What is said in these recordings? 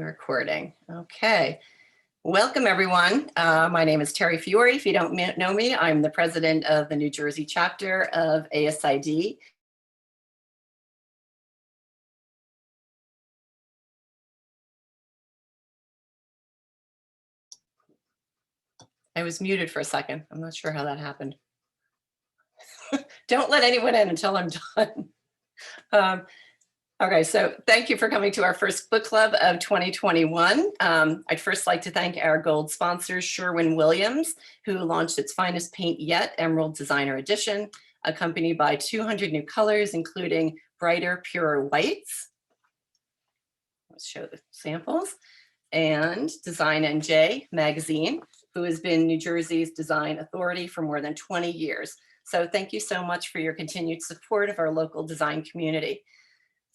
We're recording. Okay. Welcome, everyone. My name is Terry Fiore. If you don't know me, I'm the president of the New Jersey chapter of ASID. I was muted for a second. I'm not sure how that happened. Don't let anyone in until I'm done. Okay, so thank you for coming to our first book club of 2021. I'd first like to thank our gold sponsors, Sherwin-Williams, who launched its finest paint yet, Emerald Designer Edition, accompanied by 200 new colors, including brighter, purer whites. Let's show the samples. And Design NJ magazine, who has been New Jersey's design authority for more than 20 years. So thank you so much for your continued support of our local design community.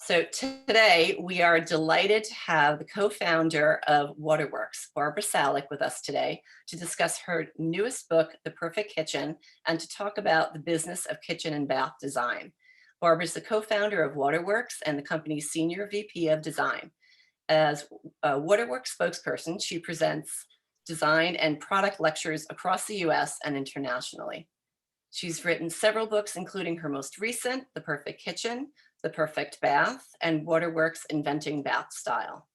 So today we are delighted to have the co-founder of Waterworks, Barbara Sallick, with us today to discuss her newest book, The Perfect Kitchen, and to talk about the business of kitchen and bath design. Barbara is the co-founder of Waterworks and the company's senior VP of design. As a Waterworks spokesperson, she presents design and product lectures across the US and internationally. She's written several books, including her most recent, The Perfect Kitchen, The Perfect Bath, and Waterworks Inventing Bath Style.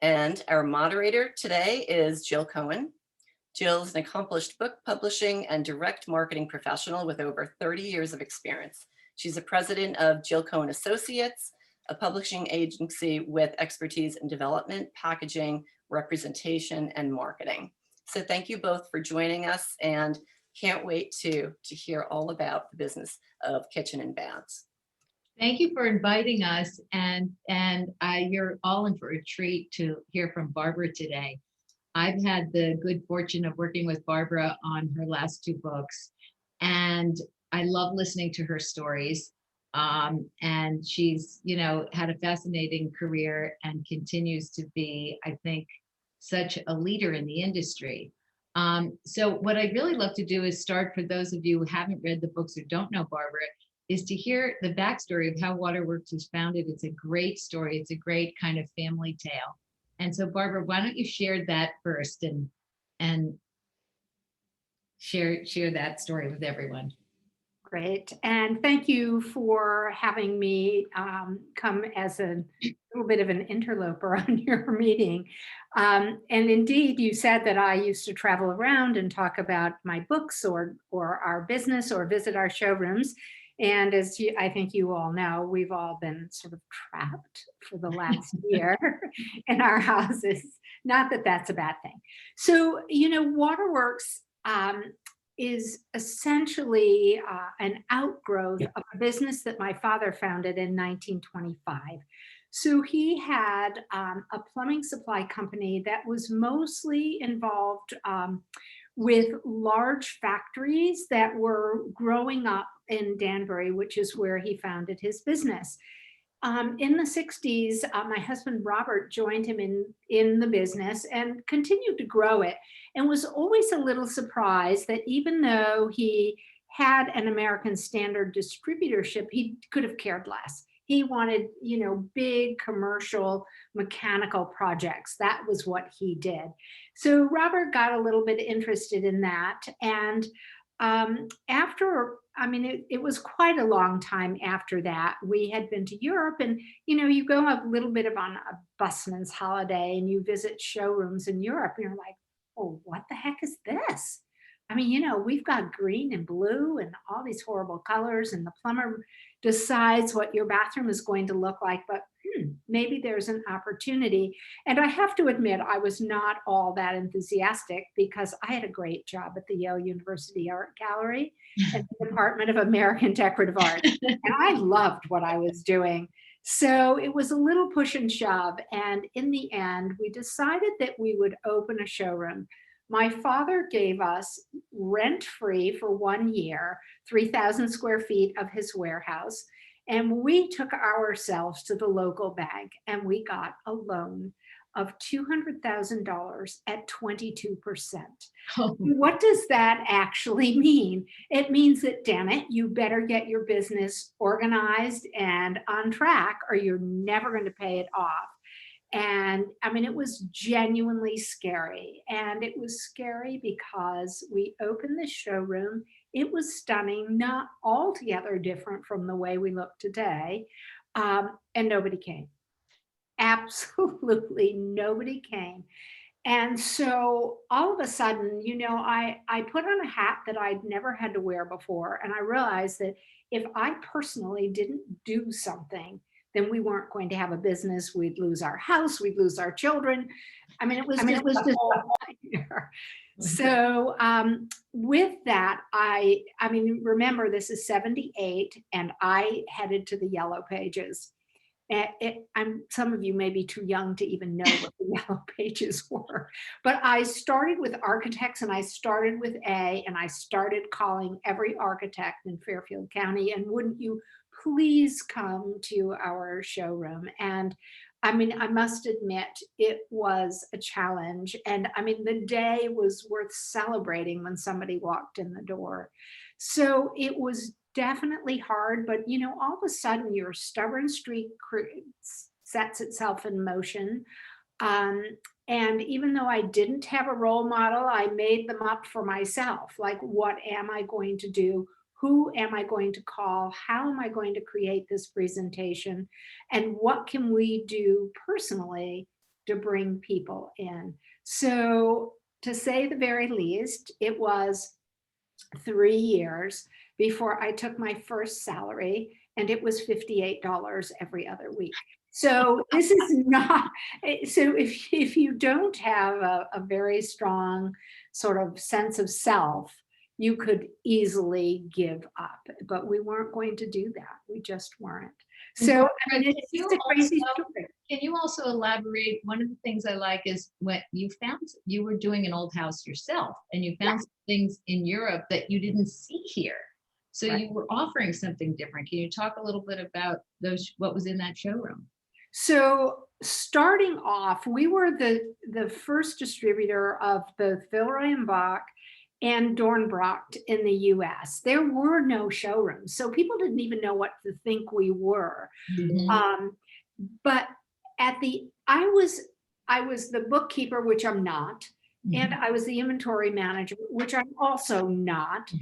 And our moderator today is Jill Cohen. Jill is an accomplished book publishing and direct marketing professional with over 30 years of experience. She's the president of Jill Cohen Associates, a publishing agency with expertise in development, packaging, representation, and marketing. So thank you both for joining us, and can't wait to hear all about the business of kitchen and baths. Thank you for inviting us, and you're all in for a treat to hear from Barbara today. I've had the good fortune of working with Barbara on her last two books, and I love listening to her stories. And she's, had a fascinating career and continues to be, I think, such a leader in the industry. So what I'd really love to do is start, for those of you who haven't read the books or don't know Barbara, is to hear the backstory of how Waterworks was founded. It's a great story. It's a great kind of family tale. And so Barbara, why don't you share that first and share that story with everyone. Great. And thank you for having me come as a little bit of an interloper on your meeting. And indeed, you said that I used to travel around and talk about my books or our business or visit our showrooms. And as I think you all know, we've all been sort of trapped for the last year in our houses. Not that that's a bad thing. So, Waterworks is essentially an outgrowth of a business that my father founded in 1925. So he had a plumbing supply company that was mostly involved with large factories that were growing up in Danbury, which is where he founded his business. In the 60s, my husband Robert joined him in the business and continued to grow it, and was always a little surprised that even though he had an American Standard distributorship, he could have cared less. He wanted, big commercial mechanical projects. That was what he did. So Robert got a little bit interested in that. And it was quite a long time after that. We had been to Europe, and, you go a little bit of on a busman's holiday and you visit showrooms in Europe, and you're like, oh, what the heck is this? We've got green and blue and all these horrible colors, and the plumber decides what your bathroom is going to look like, but maybe there's an opportunity. And I have to admit, I was not all that enthusiastic, because I had a great job at the Yale University Art Gallery and the Department of American Decorative Art. And I loved what I was doing. So it was a little push and shove. And in the end, we decided that we would open a showroom. My father gave us rent-free for 1 year, 3,000 square feet of his warehouse. And we took ourselves to the local bank and we got a loan of $200,000 at 22%. Oh. What does that actually mean? It means that, damn it, you better get your business organized and on track, or you're never going to pay it off. And I mean, it was genuinely scary. And it was scary because we opened the showroom. It was stunning, not altogether different from the way we look today. And nobody came. Absolutely nobody came. And so all of a sudden, I put on a hat that I'd never had to wear before. And I realized that if I personally didn't do something, then we weren't going to have a business. We'd lose our house, we'd lose our children. I mean, it was just a whole nightmare. So with that, I mean, remember, this is 78, and I headed to the Yellow Pages. Some of you may be too young to even know what the Yellow Pages were, but I started with architects, and I started with and I started calling every architect in Fairfield County, and wouldn't you please come to our showroom? And I mean, I must admit, it was a challenge. And I mean, the day was worth celebrating when somebody walked in the door. So it was definitely hard, but all of a sudden your stubborn streak sets itself in motion. And even though I didn't have a role model, I made them up for myself. Like, what am I going to do? Who am I going to call? How am I going to create this presentation? And what can we do personally to bring people in? So, to say the very least, it was 3 years before I took my first salary, and it was $58 every other week. So this is not, so if you don't have a very strong sort of sense of self, you could easily give up, but we weren't going to do that. We just weren't. So I mean, it's just a crazy story. Can you also elaborate? One of the things I like is when you were doing an old house yourself, and you found some things in Europe that you didn't see here. So you were offering something different. Can you talk a little bit about what was in that showroom? So starting off, we were the first distributor of both Villeroy and Bach and Dornbracht in the US. There were no showrooms, so people didn't even know what to think we were. Mm-hmm. But I was the bookkeeper, which I'm not, and I was the inventory manager, which I'm also not.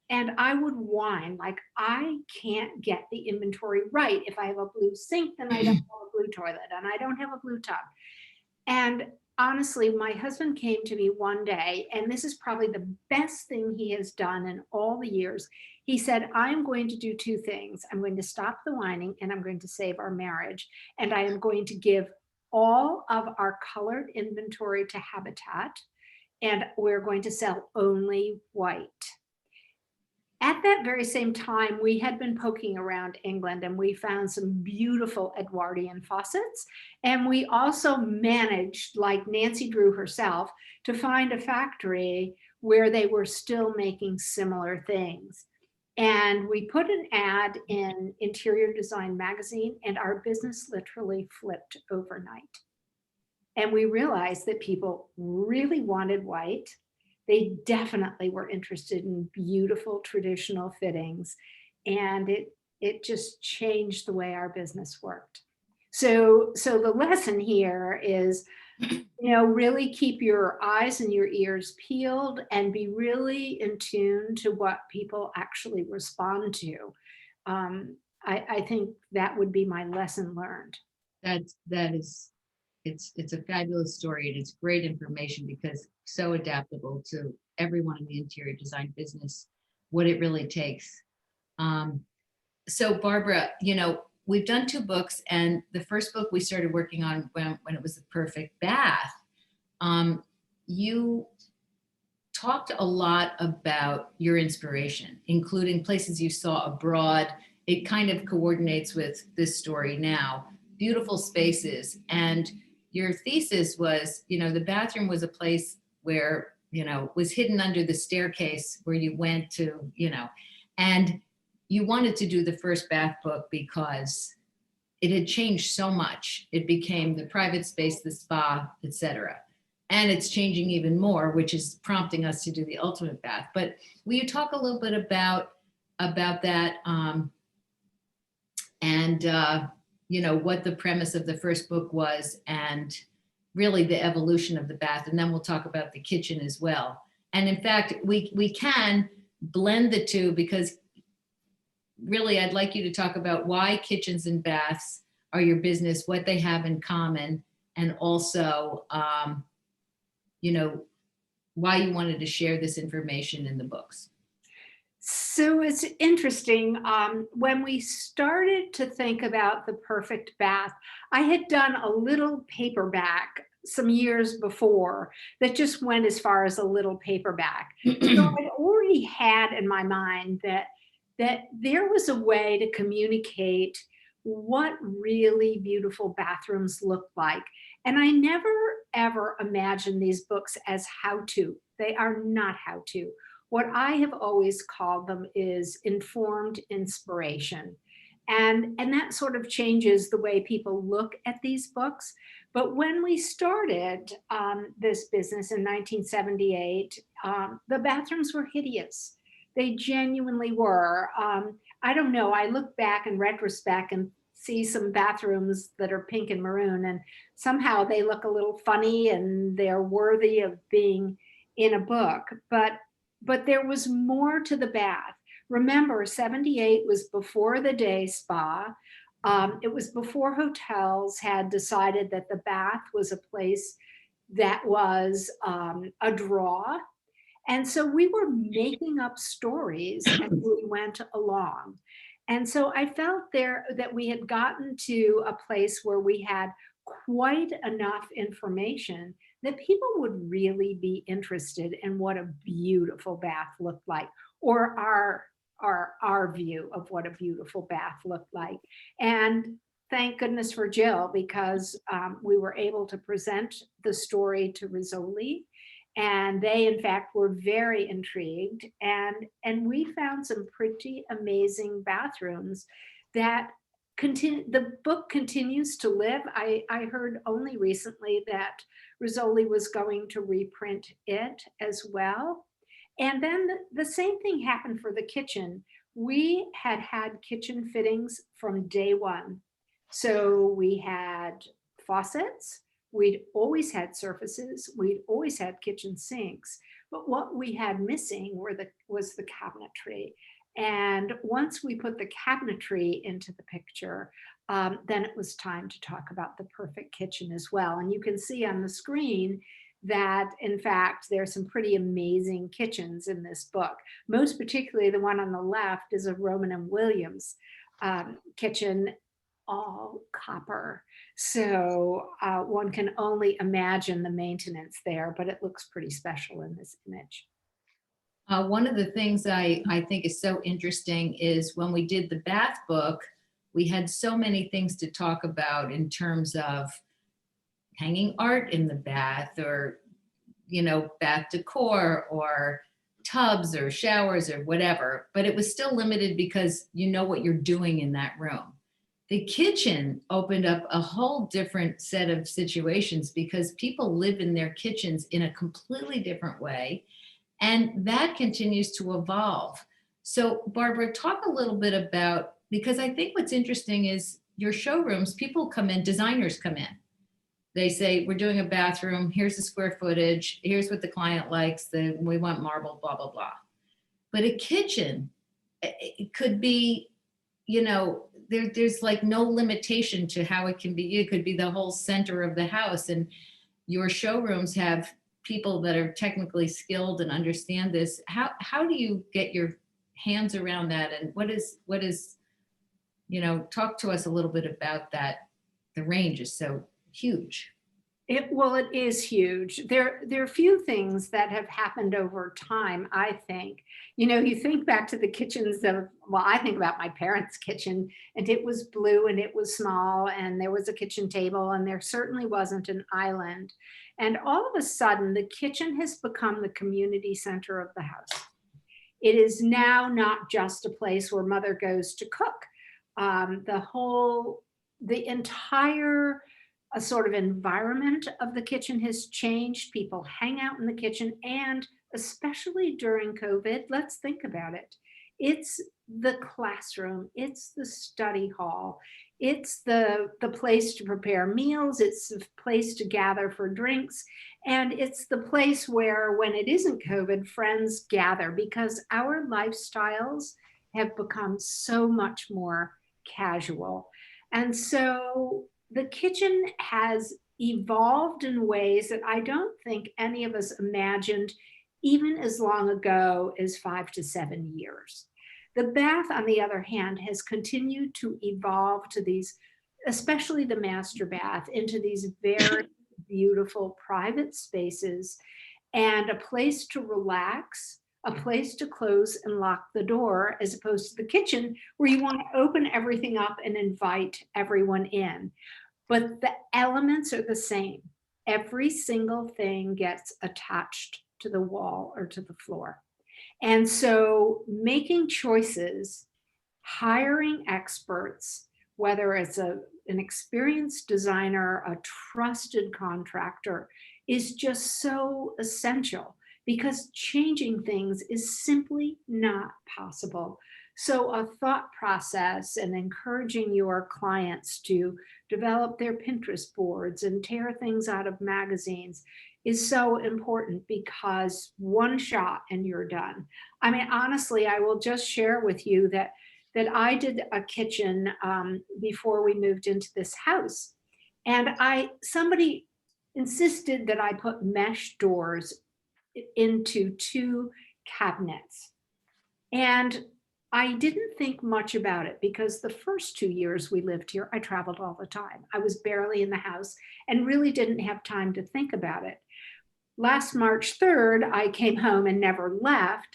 And I would whine, like, I can't get the inventory right. If I have a blue sink, then I don't have a blue toilet, and I don't have a blue tub. And honestly, my husband came to me one day, and this is probably the best thing he has done in all the years. He said, I'm going to do two things. I'm going to stop the whining, and I'm going to save our marriage. And I am going to give all of our colored inventory to Habitat, and we're going to sell only white. At that very same time, we had been poking around England, and we found some beautiful Edwardian faucets. And we also managed, like Nancy Drew herself, to find a factory where they were still making similar things. And we put an ad in Interior Design magazine, and our business literally flipped overnight. And we realized that people really wanted white. They definitely were interested in beautiful traditional fittings, and it just changed the way our business worked. So the lesson here is, really keep your eyes and your ears peeled, and be really in tune to what people actually respond to. I think that would be my lesson learned. It's a fabulous story, and it's great information, because so adaptable to everyone in the interior design business, what it really takes. So Barbara, we've done 2 books, and the first book we started working on when it was The Perfect Bath. You talked a lot about your inspiration, including places you saw abroad. It kind of coordinates with this story now. Beautiful spaces. And your thesis was, the bathroom was a place where, was hidden under the staircase where you went to, and you wanted to do the first bath book because it had changed so much. It became the private space, the spa, etc. And it's changing even more, which is prompting us to do the ultimate bath. But will you talk a little bit about that? what the premise of the first book was and really the evolution of the bath. And then we'll talk about the kitchen as well. And in fact, we can blend the two, because really I'd like you to talk about why kitchens and baths are your business, what they have in common, and also, why you wanted to share this information in the books. So it's interesting. When we started to think about the perfect bath, I had done a little paperback some years before that just went as far as a little paperback. So I'd already had in my mind that there was a way to communicate what really beautiful bathrooms look like. And I never ever imagined these books as how to. They are not how to. What I have always called them is informed inspiration. And that sort of changes the way people look at these books. But when we started this business in 1978, the bathrooms were hideous. They genuinely were. I don't know, I look back in retrospect and see some bathrooms that are pink and maroon, and somehow they look a little funny and they're worthy of being in a book. But there was more to the bath. Remember, 78 was before the day spa. It was before hotels had decided that the bath was a place that was a draw. And so we were making up stories as we went along. And so I felt there that we had gotten to a place where we had quite enough information that people would really be interested in what a beautiful bath looked like, or our view of what a beautiful bath looked like. And thank goodness for Jill, because we were able to present the story to Rizzoli, and they in fact were very intrigued, and we found some pretty amazing bathrooms that continue. The book continues to live. I heard only recently that Rizzoli was going to reprint it as well. And then the same thing happened for the kitchen. We had kitchen fittings from day one. So we had faucets, we'd always had surfaces, we'd always had kitchen sinks. But what we had missing was the cabinetry. And once we put the cabinetry into the picture, then it was time to talk about the perfect kitchen as well. And you can see on the screen that, in fact, there's some pretty amazing kitchens in this book. Most particularly, the one on the left is a Roman and Williams kitchen, all copper. So one can only imagine the maintenance there, but it looks pretty special in this image. One of the things I think is so interesting is when we did the bath book, we had so many things to talk about in terms of hanging art in the bath, or, bath decor, or tubs or showers or whatever, but it was still limited because you know what you're doing in that room. The kitchen opened up a whole different set of situations because people live in their kitchens in a completely different way. And that continues to evolve. So Barbara, talk a little bit about, because I think what's interesting is your showrooms, people come in, designers come in. They say, we're doing a bathroom, here's the square footage, here's what the client likes, we want marble, blah, blah, blah. But a kitchen, it could be, there's like no limitation to how it can be. It could be the whole center of the house. And your showrooms have people that are technically skilled and understand this. How do you get your hands around that? And what is, talk to us a little bit about that. The range is so huge. It is huge. There are a few things that have happened over time, I think. You think back to the kitchens I think about my parents' kitchen, and it was blue and it was small and there was a kitchen table and there certainly wasn't an island. And all of a sudden, the kitchen has become the community center of the house. It is now not just a place where mother goes to cook. The entire a sort of environment of the kitchen has changed. People hang out in the kitchen, and especially during COVID, let's think about it. It's the classroom, it's the study hall, It's the place to prepare meals. It's the place to gather for drinks. And it's the place where, when it isn't COVID, friends gather, because our lifestyles have become so much more casual. And so the kitchen has evolved in ways that I don't think any of us imagined even as long ago as 5 to 7 years. The bath, on the other hand, has continued to evolve to these, especially the master bath, into these very beautiful private spaces and a place to relax, a place to close and lock the door, as opposed to the kitchen where you want to open everything up and invite everyone in. But the elements are the same. Every single thing gets attached to the wall or to the floor. And so making choices, hiring experts, whether it's an experienced designer, a trusted contractor, is just so essential, because changing things is simply not possible. So a thought process and encouraging your clients to develop their Pinterest boards and tear things out of magazines is so important, because one shot and you're done. I mean, honestly, I will just share with you that I did a kitchen before we moved into this house, and somebody insisted that I put mesh doors into 2 cabinets, and I didn't think much about it, because the first 2 years we lived here, I traveled all the time. I was barely in the house and really didn't have time to think about it. Last March 3rd, I came home and never left.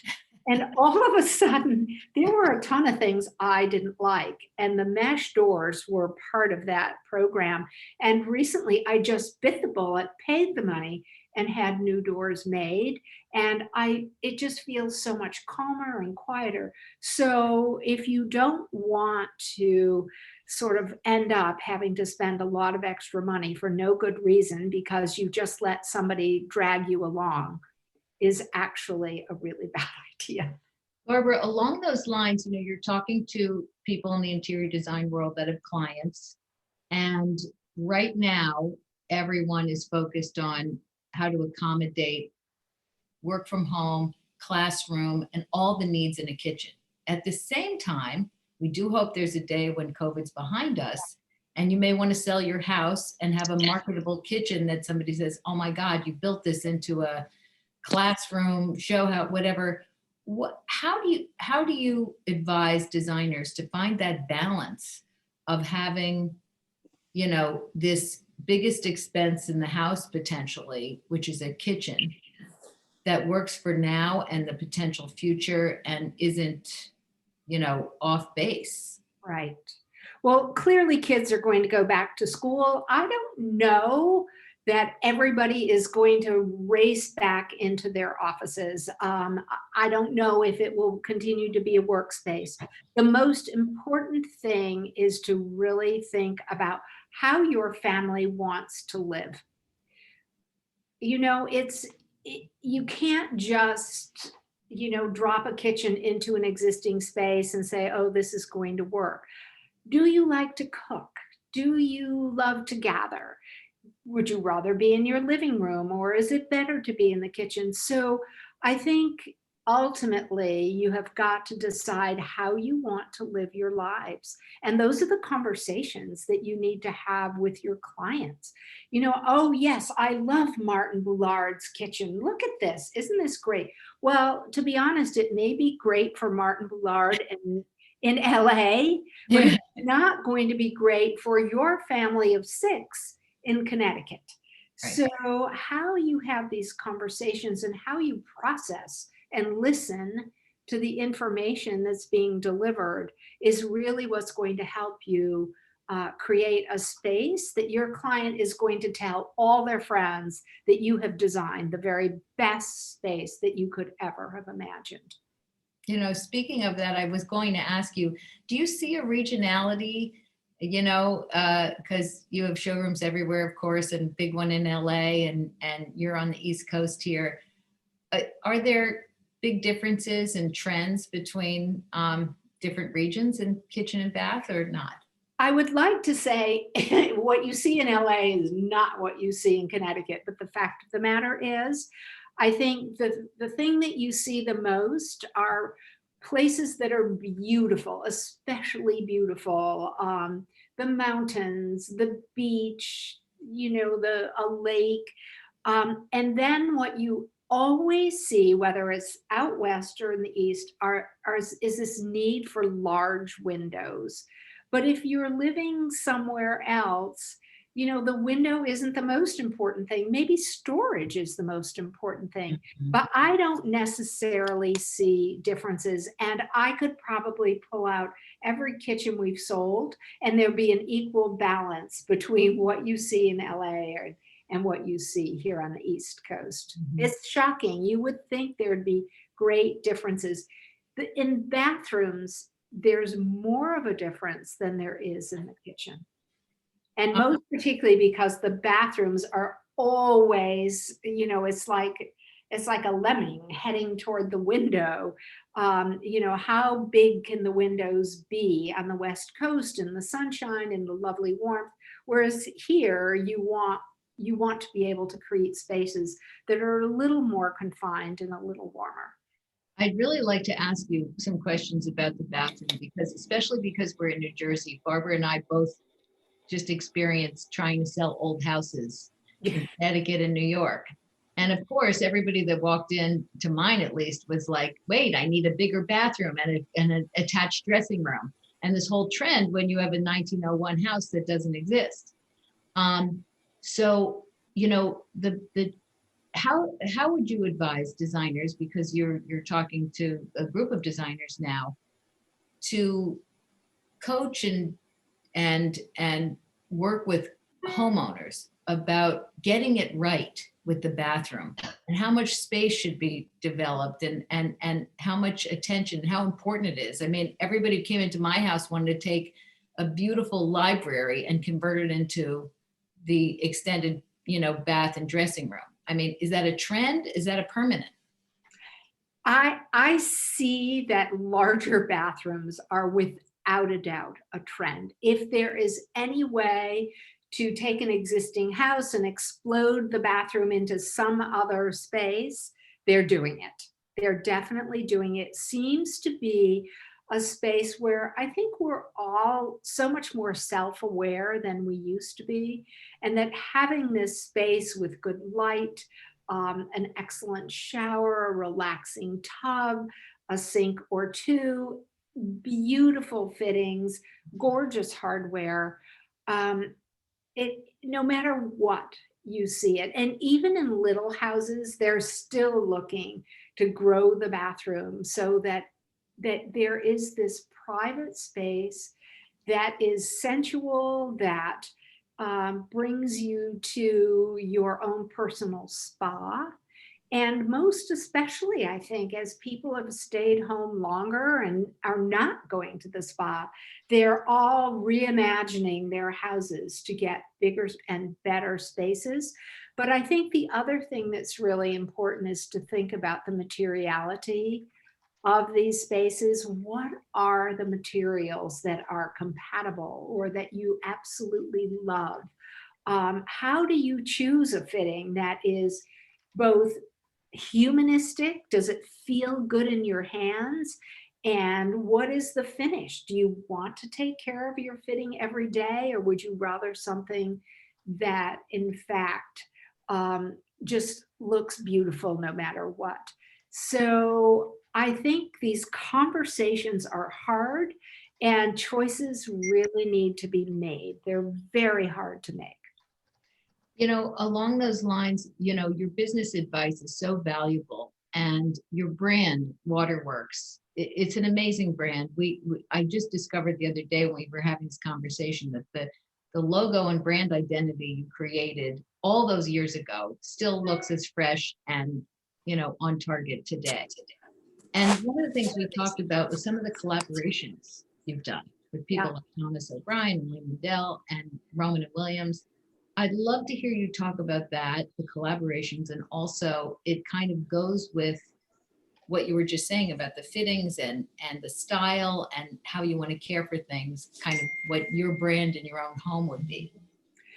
And all of a sudden, there were a ton of things I didn't like. And the mesh doors were part of that program. And recently, I just bit the bullet, paid the money, and had new doors made. And it just feels so much calmer and quieter. So if you don't want to sort of end up having to spend a lot of extra money for no good reason, because you just let somebody drag you along, is actually a really bad idea. Barbara, along those lines, you're talking to people in the interior design world that have clients, and right now everyone is focused on how to accommodate work from home, classroom, and all the needs in a kitchen. At the same time, we do hope there's a day when COVID's behind us and you may want to sell your house and have a marketable kitchen that somebody says, oh my God, you built this into a classroom, show how, whatever. How do you advise designers to find that balance of having, this biggest expense in the house potentially, which is a kitchen, that works for now and the potential future and isn't, off base? Right. Well, clearly kids are going to go back to school. I don't know that everybody is going to race back into their offices. I don't know if it will continue to be a workspace. The most important thing is to really think about how your family wants to live. You can't just drop a kitchen into an existing space and say, oh, this is going to work. Do you like to cook? Do you love to gather? Would you rather be in your living room, or is it better to be in the kitchen? So I think ultimately you have got to decide how you want to live your lives. And those are the conversations that you need to have with your clients. Oh yes, I love Martin Boulard's kitchen. Look at this. Isn't this great? Well, to be honest, it may be great for Martin Boulard in LA, but it's not going to be great for your family of 6 in Connecticut. Right. So how you have these conversations and how you process and listen to the information that's being delivered is really what's going to help you create a space that your client is going to tell all their friends that you have designed the very best space that you could ever have imagined. Speaking of that, I was going to ask you, do you see a regionality, because you have showrooms everywhere, of course, and big one in LA, and you're on the East Coast here. Are there big differences and trends between different regions in kitchen and bath, or not? I would like to say what you see in LA is not what you see in Connecticut, but the fact of the matter is, I think the thing that you see the most are places that are beautiful, especially beautiful. The mountains, the beach, a lake. And then what you always see, whether it's out west or in the east, is this need for large windows. But if you're living somewhere else, the window isn't the most important thing. Maybe storage is the most important thing. But I don't necessarily see differences. And I could probably pull out every kitchen we've sold, and there'd be an equal balance between what you see in LA and what you see here on the East Coast. It's shocking. You would think there'd be great differences. In bathrooms, there's more of a difference than there is in the kitchen. And most particularly because the bathrooms are always, it's like a lemming heading toward the window. How big can the windows be on the West Coast in the sunshine and the lovely warmth? Whereas here you want to be able to create spaces that are a little more confined and a little warmer. I'd really like to ask you some questions about the bathroom, especially because we're in New Jersey. Barbara and I both just experienced trying to sell old houses in Connecticut and New York. And of course, everybody that walked in, to mine at least, was like, wait, I need a bigger bathroom and an attached dressing room. And this whole trend when you have a 1901 house that doesn't exist. So, how would you advise designers, because you're talking to a group of designers now, to coach and work with homeowners about getting it right with the bathroom and how much space should be developed and how much attention, how important it is? I mean, everybody who came into my house wanted to take a beautiful library and convert it into the extended, bath and dressing room. I mean, is that a trend? Is that a permanent? I see that larger bathrooms are without a doubt a trend. If there is any way to take an existing house and explode the bathroom into some other space, they're doing it. They're definitely doing it. Seems to be a space where I think we're all so much more self-aware than we used to be, and that having this space with good light, an excellent shower, a relaxing tub, a sink or two, beautiful fittings, gorgeous hardware. No matter what you see it, and even in little houses, they're still looking to grow the bathroom so that there is this private space that is sensual, that brings you to your own personal spa. And most especially, I think, as people have stayed home longer and are not going to the spa, they're all reimagining their houses to get bigger and better spaces. But I think the other thing that's really important is to think about the materiality of these spaces. What are the materials that are compatible or that you absolutely love? How do you choose a fitting that is both humanistic? Does it feel good in your hands? And what is the finish? Do you want to take care of your fitting every day, or would you rather something that in fact just looks beautiful no matter what? So I think these conversations are hard and choices really need to be made. They're very hard to make. Along those lines, your business advice is so valuable, and your brand, Waterworks, it's an amazing brand. I just discovered the other day when we were having this conversation that the logo and brand identity you created all those years ago still looks as fresh and, on target today. And one of the things we talked about was some of the collaborations you've done with people like Thomas O'Brien and William Dell and Roman and Williams. I'd love to hear you talk about that, the collaborations, and also it kind of goes with what you were just saying about the fittings and the style and how you want to care for things, kind of what your brand in your own home would be.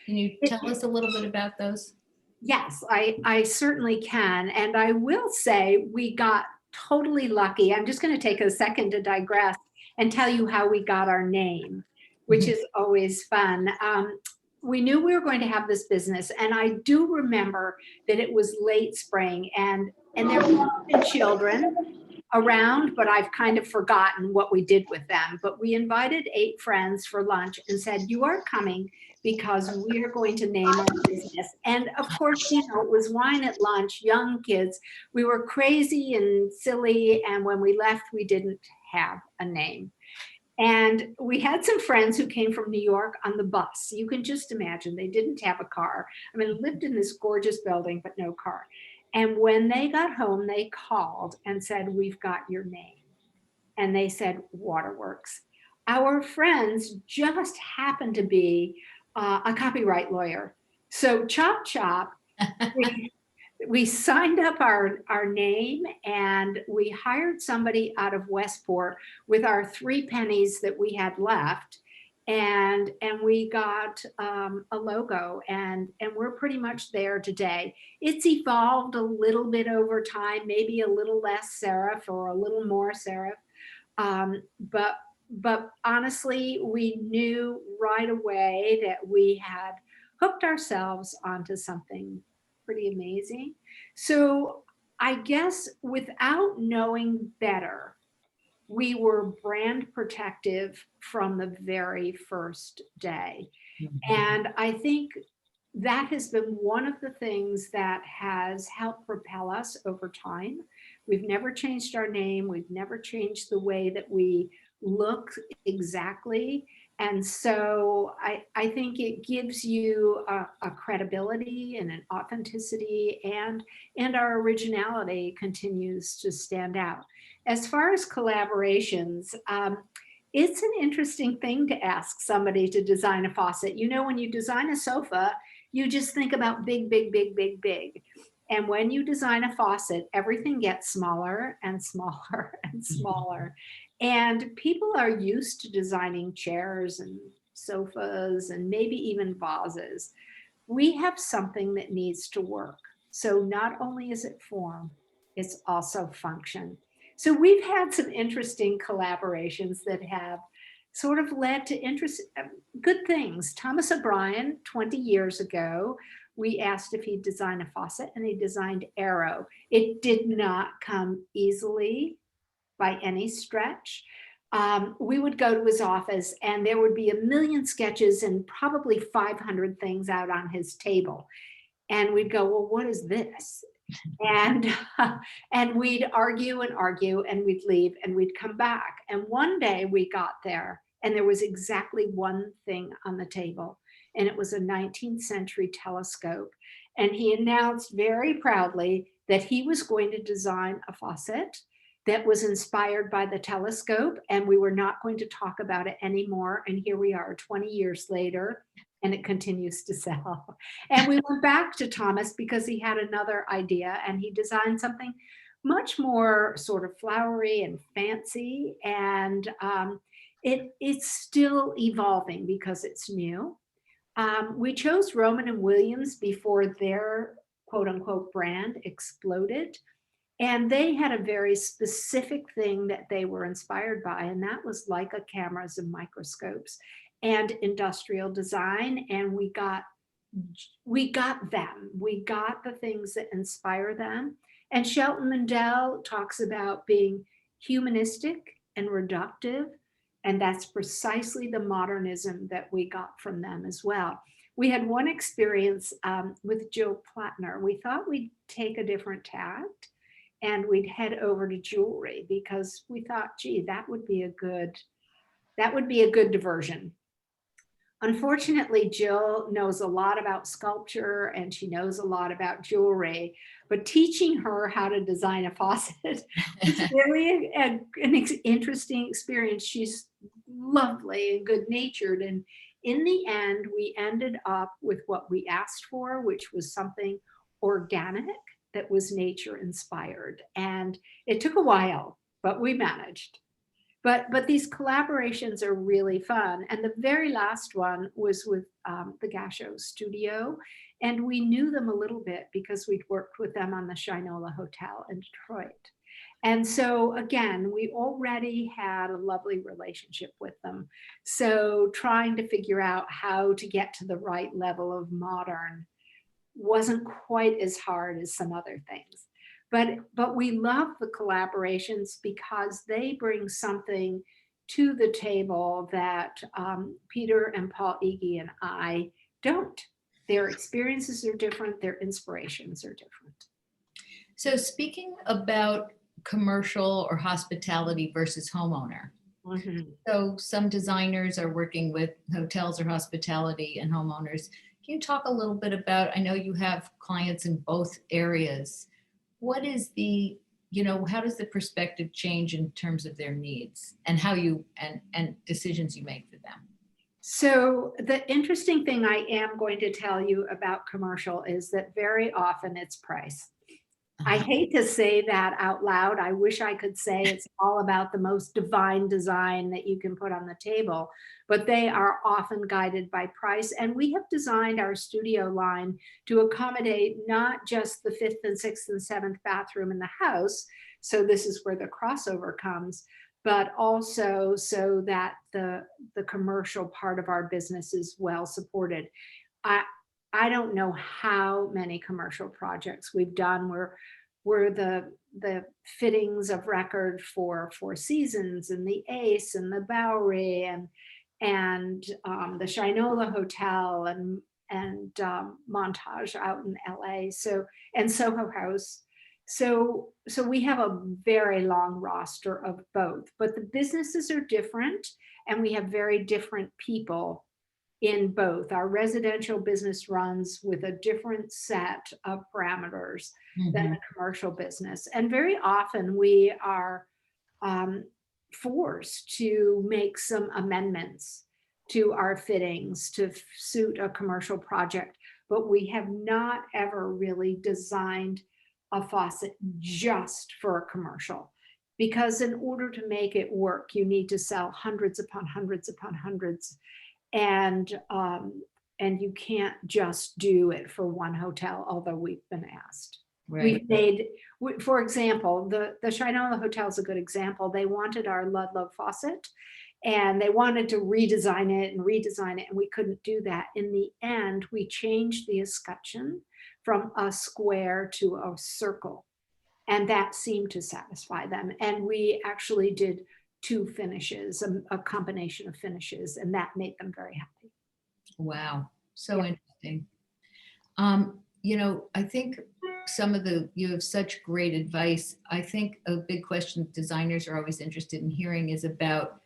Can you tell us a little bit about those? Yes, I certainly can. And I will say we got totally lucky. I'm just going to take a second to digress and tell you how we got our name, which is always fun. We knew we were going to have this business, and I do remember that it was late spring, and there were often children around, but I've kind of forgotten what we did with them. But we invited 8 friends for lunch and said, you are coming because we are going to name our business. And of course, you know, it was wine at lunch, young kids. We were crazy and silly. And when we left, we didn't have a name. And we had some friends who came from New York on the bus. You can just imagine, they didn't have a car. I mean, lived in this gorgeous building, but no car. And when they got home, they called and said, we've got your name. And they said, Waterworks. Our friends just happened to be a copyright lawyer. So chop chop, we signed up our name, and we hired somebody out of Westport with our 3 pennies that we had left. And we got a logo, and we're pretty much there today. It's evolved a little bit over time, maybe a little less serif or a little more serif. But honestly, we knew right away that we had hooked ourselves onto something pretty amazing. So I guess without knowing better, we were brand protective from the very first day. And I think that has been one of the things that has helped propel us over time. We've never changed our name. We've never changed the way that we look exactly. And so I think it gives you a credibility and an authenticity, and our originality continues to stand out. As far as collaborations, it's an interesting thing to ask somebody to design a faucet. You know, when you design a sofa, you just think about big, big, big, big, big. And when you design a faucet, everything gets smaller and smaller and smaller. And people are used to designing chairs and sofas and maybe even vases. We have something that needs to work. So not only is it form, it's also function. So we've had some interesting collaborations that have sort of led to good things. Thomas O'Brien, 20 years ago, we asked if he'd design a faucet, and he designed Arrow. It did not come easily by any stretch. We would go to his office, and there would be a million sketches and probably 500 things out on his table. And we'd go, well, what is this? And we'd argue and argue, and we'd leave, and we'd come back. And one day we got there, and there was exactly one thing on the table, and it was a 19th century telescope. And he announced very proudly that he was going to design a faucet that was inspired by the telescope, and we were not going to talk about it anymore. And here we are 20 years later, and it continues to sell. And we went back to Thomas because he had another idea, and he designed something much more sort of flowery and fancy. And it's still evolving because it's new. We chose Roman and Williams before their quote unquote brand exploded. And they had a very specific thing that they were inspired by, and that was Leica cameras and microscopes and industrial design. And we got them. We got the things that inspire them. And Shelton Mandel talks about being humanistic and reductive. And that's precisely the modernism that we got from them as well. We had one experience with Jill Plattner. We thought we'd take a different tact, and we'd head over to jewelry because we thought, gee, that would be a good diversion. Unfortunately, Jill knows a lot about sculpture, and she knows a lot about jewelry, but teaching her how to design a faucet is really an interesting experience. She's lovely and good-natured. And in the end, we ended up with what we asked for, which was something organic that was nature inspired. And it took a while, but we managed. But these collaborations are really fun. And the very last one was with the Gasho Studio. And we knew them a little bit because we'd worked with them on the Shinola Hotel in Detroit. And so again, we already had a lovely relationship with them. So trying to figure out how to get to the right level of modern wasn't quite as hard as some other things. But we love the collaborations because they bring something to the table that Peter and Paul Iggy and I don't. Their experiences are different, their inspirations are different. So speaking about commercial or hospitality versus homeowner. Mhm. So some designers are working with hotels or hospitality and homeowners. Can you talk a little bit about, I know you have clients in both areas. What is the, how does the perspective change in terms of their needs and how you, and decisions you make for them? So the interesting thing I am going to tell you about commercial is that very often it's price. I hate to say that out loud. I wish I could say it's all about the most divine design that you can put on the table, but they are often guided by price. And we have designed our studio line to accommodate not just the 5th and 6th and 7th bathroom in the house. So this is where the crossover comes, but also so that the commercial part of our business is well supported. I don't know how many commercial projects we've done where we're the fittings of record for Four Seasons and the Ace and the Bowery and the Shinola Hotel and Montage out in LA. So, and Soho House. So we have a very long roster of both, but the businesses are different and we have very different people in both. Our residential business runs with a different set of parameters than the commercial business. And very often we are forced to make some amendments to our fittings to suit a commercial project, but we have not ever really designed a faucet just for a commercial. Because in order to make it work, you need to sell hundreds upon hundreds upon hundreds. And you can't just do it for one hotel, although we've been asked. Right. For example, the Shinola Hotel is a good example. They wanted our Ludlow faucet and they wanted to redesign it, and we couldn't do that. In the end, we changed the escutcheon from a square to a circle, and that seemed to satisfy them. And we actually did 2 finishes, a combination of finishes, and that made them very happy. Wow. So Yeah. interesting. I think you have such great advice. I think a big question designers are always interested in hearing is about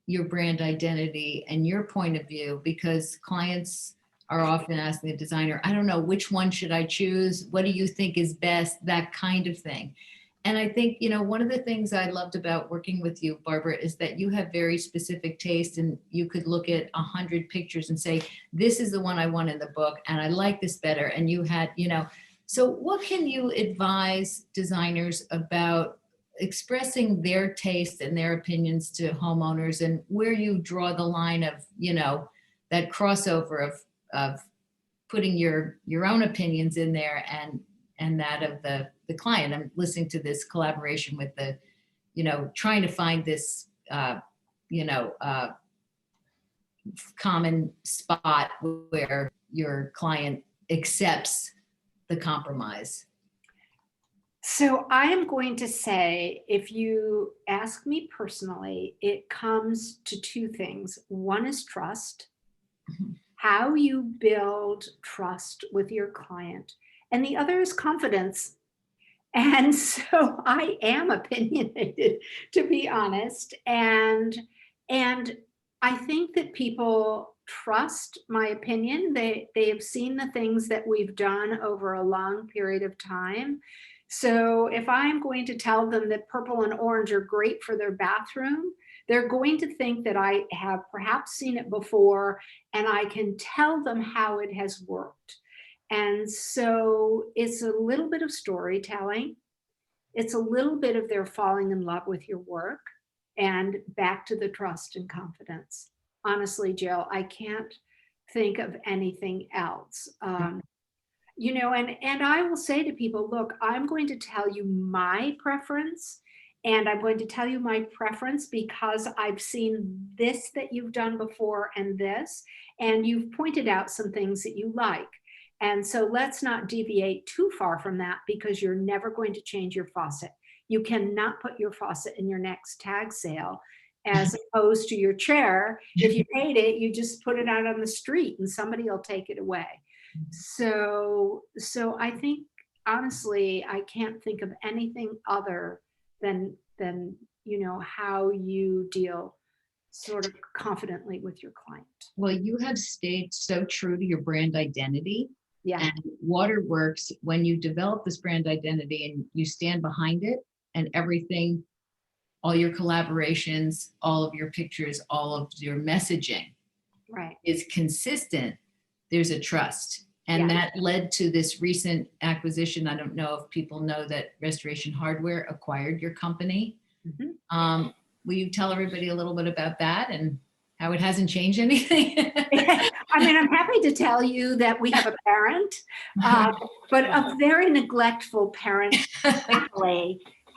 your brand identity and your point of view, because clients are often asking the designer, I don't know, which one should I choose? What do you think is best? That kind of thing. And I think, one of the things I loved about working with you, Barbara, is that you have very specific taste and you could look at 100 pictures and say, this is the one I want in the book and I like this better. And you had, so what can you advise designers about expressing their taste and their opinions to homeowners, and where you draw the line of, that crossover of putting your own opinions in there and that of the client? I'm listening to this collaboration with the, trying to find this, common spot where your client accepts the compromise. So I am going to say, if you ask me personally, it comes to 2 things. One is trust, how you build trust with your client, and the other is confidence. And so I am opinionated, to be honest. And I think that people trust my opinion. They have seen the things that we've done over a long period of time. So if I'm going to tell them that purple and orange are great for their bathroom, they're going to think that I have perhaps seen it before and I can tell them how it has worked. And so it's a little bit of storytelling. It's a little bit of their falling in love with your work, and back to the trust and confidence. Honestly, Jill, I can't think of anything else. And I will say to people, look, I'm going to tell you my preference, and I'm going to tell you my preference because I've seen this that you've done before and this, and you've pointed out some things that you like. And so let's not deviate too far from that, because you're never going to change your faucet. You cannot put your faucet in your next tag sale, as opposed to your chair. If you hate it, you just put it out on the street and somebody will take it away. So I think, honestly, I can't think of anything other than how you deal sort of confidently with your client. Well, you have stayed so true to your brand identity. Yeah. And Waterworks, when you develop this brand identity and you stand behind it, and everything, all your collaborations, all of your pictures, all of your messaging Right. is consistent, there's a trust. And Yeah. that led to this recent acquisition. I don't know if people know that Restoration Hardware acquired your company. Mhm. Will you tell everybody a little bit about that and how it hasn't changed anything? I mean, I'm happy to tell you that we have a parent, but a very neglectful parent,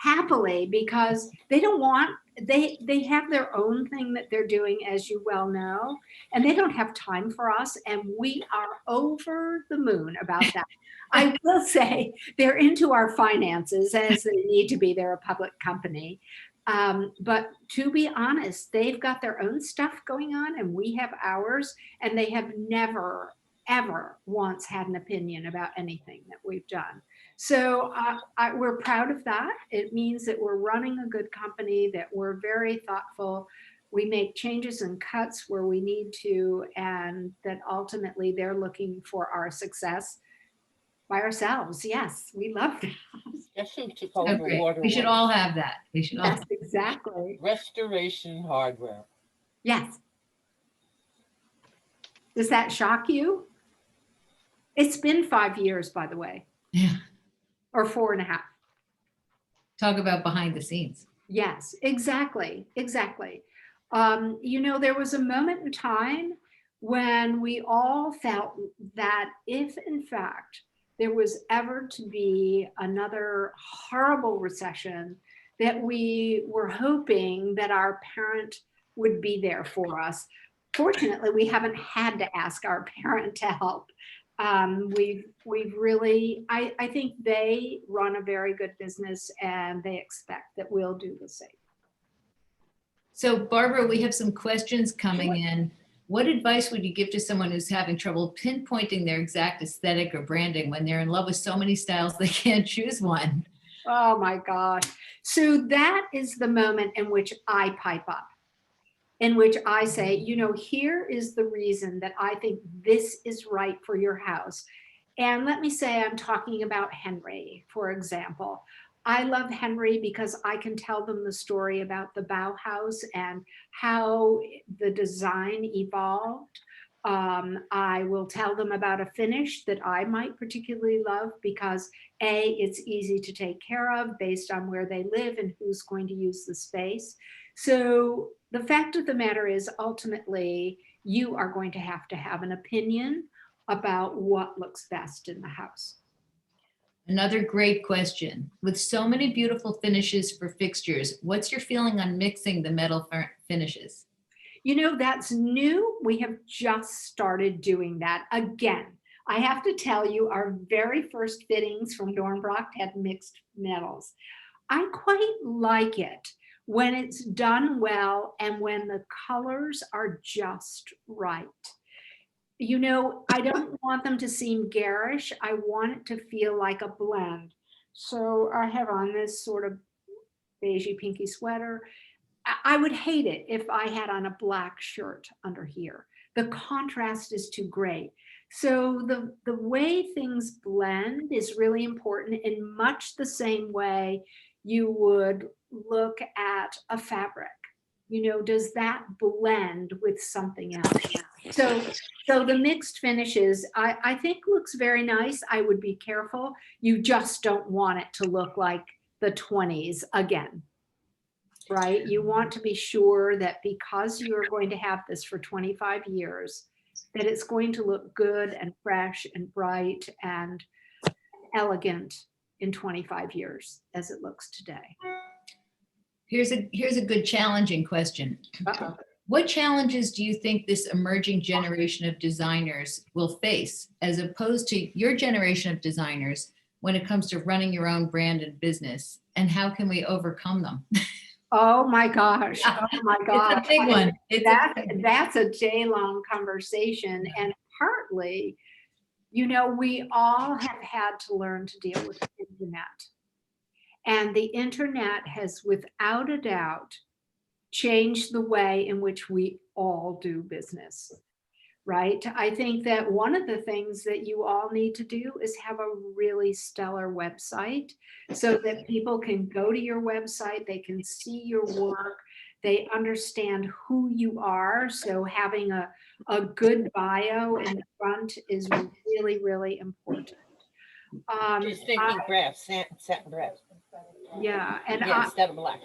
happily, because they don't want, they have their own thing that they're doing, as you well know, and they don't have time for us, and we are over the moon about that. I will say they're into our finances, as they need to be. They're a public company. But to be honest, they've got their own stuff going on and we have ours, and they have never, ever once had an opinion about anything that we've done. So we're proud of that. It means that we're running a good company, that we're very thoughtful. We make changes and cuts where we need to, and that ultimately they're looking for our success by ourselves. Yes, we love that. Guess who took Oh, over great. Waterworks? We should all have that. We should all. Yes, exactly. Restoration Hardware. Yes. Does that shock you? It's been 5 years, by the way, Yeah. or 4.5. Talk about behind the scenes. Yes, exactly. Exactly. There was a moment in time when we all felt that if, in fact, there was ever to be another horrible recession, that we were hoping that our parent would be there for us. Fortunately, we haven't had to ask our parent to help. We've really, I think they run a very good business, and they expect that we'll do the same. So Barbara, we have some questions coming in. What advice would you give to someone who's having trouble pinpointing their exact aesthetic or branding when they're in love with so many styles they can't choose one? Oh my gosh. So that is the moment in which I pipe up, in which I say, here is the reason that I think this is right for your house. And let me say, I'm talking about Henry, for example. I love Henry because I can tell them the story about the Bauhaus and how the design evolved. I will tell them about a finish that I might particularly love because A, it's easy to take care of based on where they live and who's going to use the space. So the fact of the matter is, ultimately, you are going to have an opinion about what looks best in the house. Another great question. With so many beautiful finishes for fixtures, what's your feeling on mixing the metal finishes? That's new. We have just started doing that. Again, I have to tell you, our very first fittings from Dornbrock had mixed metals. I quite like it when it's done well and when the colors are just right. I don't want them to seem garish. I want it to feel like a blend. So I have on this sort of beigey pinky sweater. I would hate it if I had on a black shirt under here. The contrast is too great. So the way things blend is really important, in much the same way you would look at a fabric. does that blend with something else? So the mixed finishes, I think looks very nice. I would be careful. You just don't want it to look like the 20s again, right? You want to be sure that because you're going to have this for 25 years, that it's going to look good and fresh and bright and elegant in 25 years as it looks today. Here's a good challenging question. Uh-oh. What challenges do you think this emerging generation of designers will face as opposed to your generation of designers when it comes to running your own brand and business? And how can we overcome them? Oh my gosh. Oh my gosh. It's a big one. That's a day-long conversation. And partly, we all have had to learn to deal with the internet. And the internet has, without a doubt, changed the way in which we all do business, right? I think that one of the things that you all need to do is have a really stellar website so that people can go to your website, they can see your work, they understand who you are. So having a good bio in the front is really, really important. Just thinking brass, satin brass. Yeah, and Yeah, instead of black.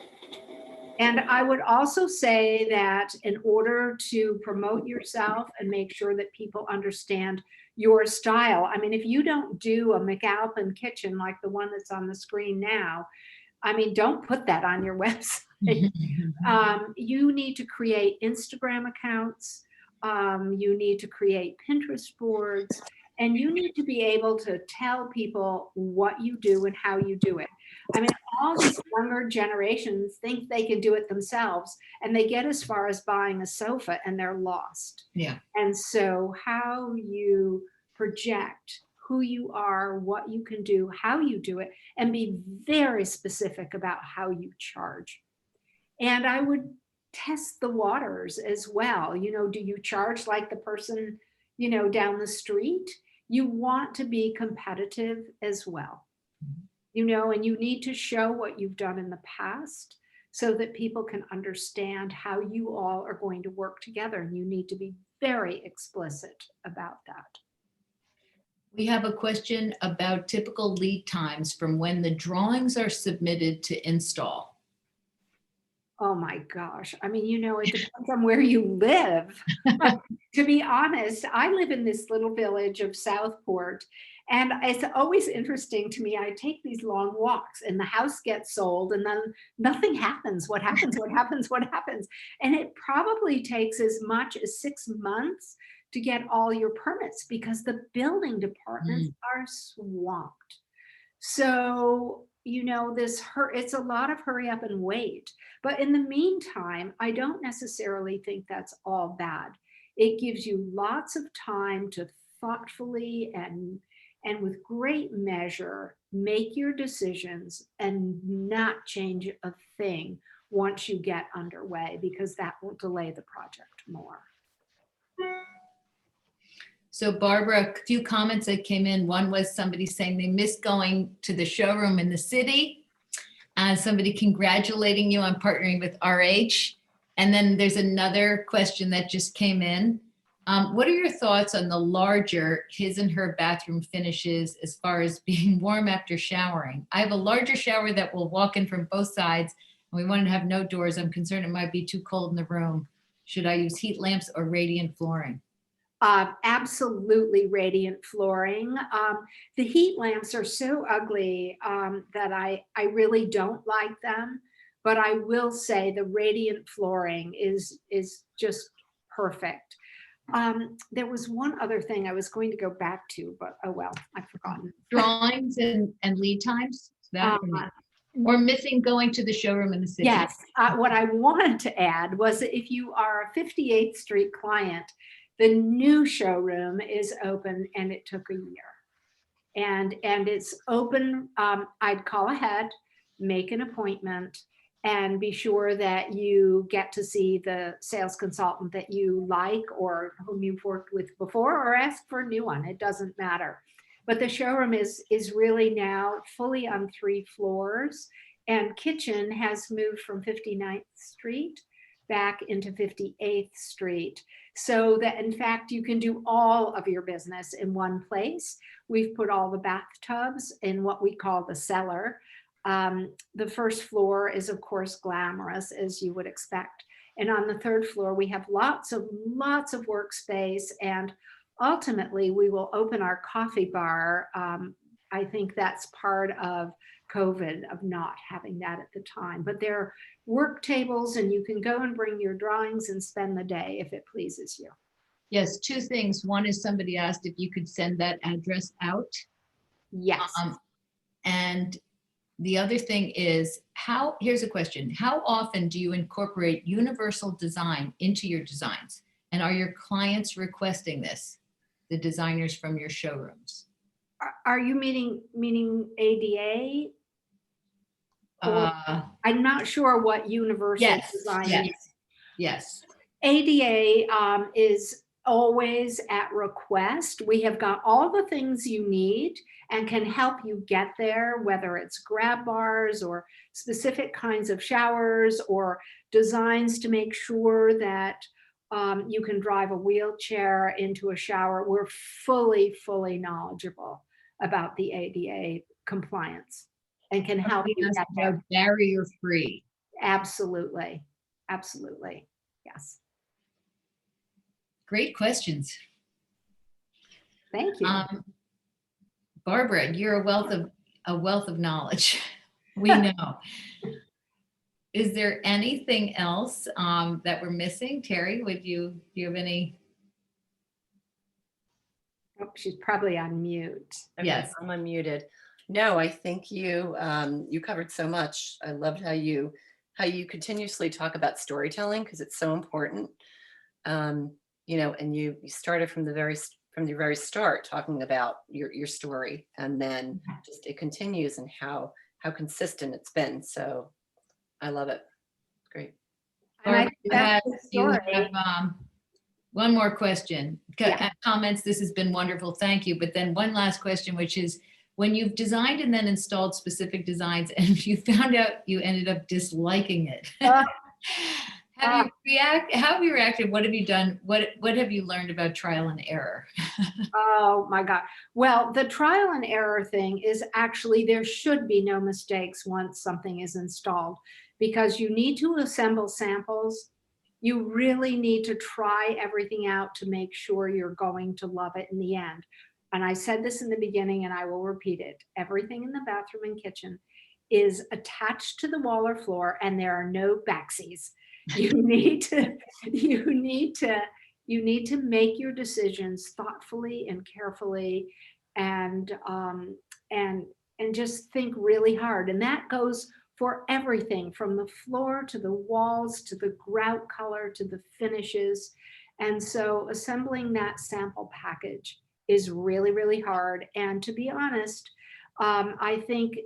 And I would also say that in order to promote yourself and make sure that people understand your style, I mean, if you don't do a McAlpin kitchen like the one that's on the screen now, I mean, don't put that on your website. You need to create Instagram accounts. You need to create Pinterest boards. And you need to be able to tell people what you do and how you do it. I mean, all these younger generations think they can do it themselves, and they get as far as buying a sofa and they're lost. Yeah. And so how you project who you are, what you can do, how you do it, and be very specific about how you charge. And I would test the waters as well. Do you charge like the person, down the street? You want to be competitive as well. And you need to show what you've done in the past so that people can understand how you all are going to work together. And you need to be very explicit about that. We have a question about typical lead times from when the drawings are submitted to install. Oh my gosh. I mean, it depends on where you live. To be honest, I live in this little village of Southport, and it's always interesting to me. I take these long walks and the house gets sold and then nothing happens. What happens? What happens? What happens? And it probably takes as much as 6 months to get all your permits because the building departments are swamped. So, it's a lot of hurry up and wait. But in the meantime, I don't necessarily think that's all bad. It gives you lots of time to thoughtfully and with great measure make your decisions and not change a thing once you get underway, because that will delay the project more. So Barbara, a few comments that came in. One was somebody saying they missed going to the showroom in the city. Somebody congratulating you on partnering with RH. And then there's another question that just came in. What are your thoughts on the larger his and her bathroom finishes as far as being warm after showering? I have a larger shower that will walk in from both sides, and we wanted to have no doors. I'm concerned it might be too cold in the room. Should I use heat lamps or radiant flooring? Absolutely radiant flooring. The heat lamps are so ugly that I really don't like them, but I will say the radiant flooring is just perfect. There was one other thing I was going to go back to, but oh well, I've forgotten. Drawings and lead times? Or missing going to the showroom in the city? Yes. What I wanted to add was that if you are a 58th Street client, the new showroom is open and it took a year. And it's open. I'd call ahead, make an appointment, and be sure that you get to see the sales consultant that you like or whom you've worked with before, or ask for a new one. It doesn't matter. But the showroom is really now fully on 3 floors, and kitchen has moved from 59th Street back into 58th Street, so that in fact you can do all of your business in one place. We've put all the bathtubs in what we call the cellar. The first floor is of course glamorous, as you would expect. And on the third floor, we have lots of workspace, and ultimately we will open our coffee bar. I think that's part of COVID, of not having that at the time, but there are work tables and you can go and bring your drawings and spend the day if it pleases you. Yes, two things. One is somebody asked if you could send that address out. Yes. And the other thing is, here's a question. How often do you incorporate universal design into your designs? And are your clients requesting this, the designers from your showrooms? Are you meaning ADA? I'm not sure what universal design is. Yes. ADA is always at request. We have got all the things you need and can help you get there, whether it's grab bars or specific kinds of showers or designs to make sure that you can drive a wheelchair into a shower. We're fully knowledgeable about the ADA compliance and can help you get there. Barrier free. Absolutely. Yes. Great questions. Thank you. Barbara, you're a wealth of knowledge. We know. Is there anything else that we're missing? Terry, do you have any? Oh, she's probably on mute. Okay, Yes. I'm unmuted. No, I think you covered so much. I loved how you continuously talk about storytelling, because it's so important. You know, and you started from the very start talking about your story, and then just it continues, and how consistent it's been. So I love it. Great. And You have one more question. Comments. This has been wonderful. Thank you. But then one last question, which is, when you've designed and then installed specific designs and you found out you ended up disliking it, how have you reacted? What have you done? What have you learned about trial and error? Oh my God. Well, the trial and error thing is actually, there should be no mistakes once something is installed, because you need to assemble samples. You really need to try everything out to make sure you're going to love it in the end. And I said this in the beginning and I will repeat it. Everything in the bathroom and kitchen is attached to the wall or floor, and there are no backsies. You need to make your decisions thoughtfully and carefully, and just think really hard. And that goes for everything from the floor to the walls to the grout color to the finishes. And so assembling that sample package is really hard. And to be honest, I think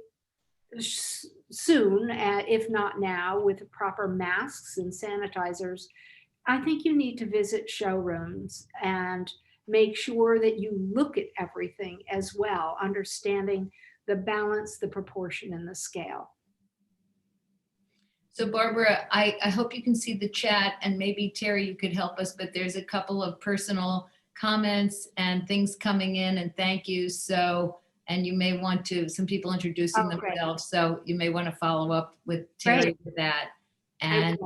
soon, if not now, with proper masks and sanitizers, I think you need to visit showrooms and make sure that you look at everything as well, understanding the balance, the proportion, and the scale. So Barbara, I hope you can see the chat, and maybe Terry, you could help us, but there's a couple of personal comments and things coming in, and thank you. So, and you may want to, some people introducing themselves, so you may want to follow up with Terry with that. And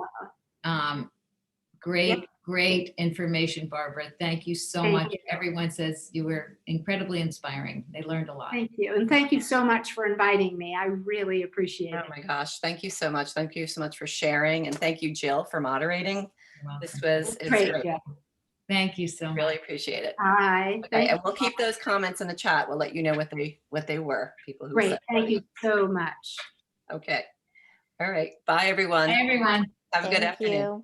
great information, Barbara. Thank you so much. Everyone says you were incredibly inspiring. They learned a lot. Thank you. And thank you so much for inviting me. I really appreciate it. Oh my gosh. Thank you so much. Thank you so much for sharing. And thank you, Jill, for moderating. This was great. great. Yeah. Thank you so much. Really appreciate it. Hi. Okay, and we'll keep those comments in the chat. We'll let you know what they were. People who great. said Thank you so much. Okay. All right. Bye, everyone. Bye, everyone. Have a good afternoon.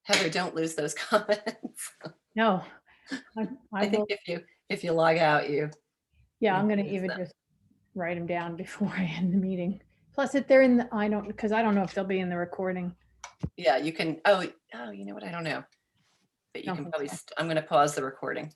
Heather, don't lose those comments. No, I think if you log out, yeah, I'm going to even just write them down before I end the meeting. Plus, if they're in the, because I don't know if they'll be in the recording. Yeah, you can. Oh, you know what? I don't know. But you can probably. I'm going to pause the recording.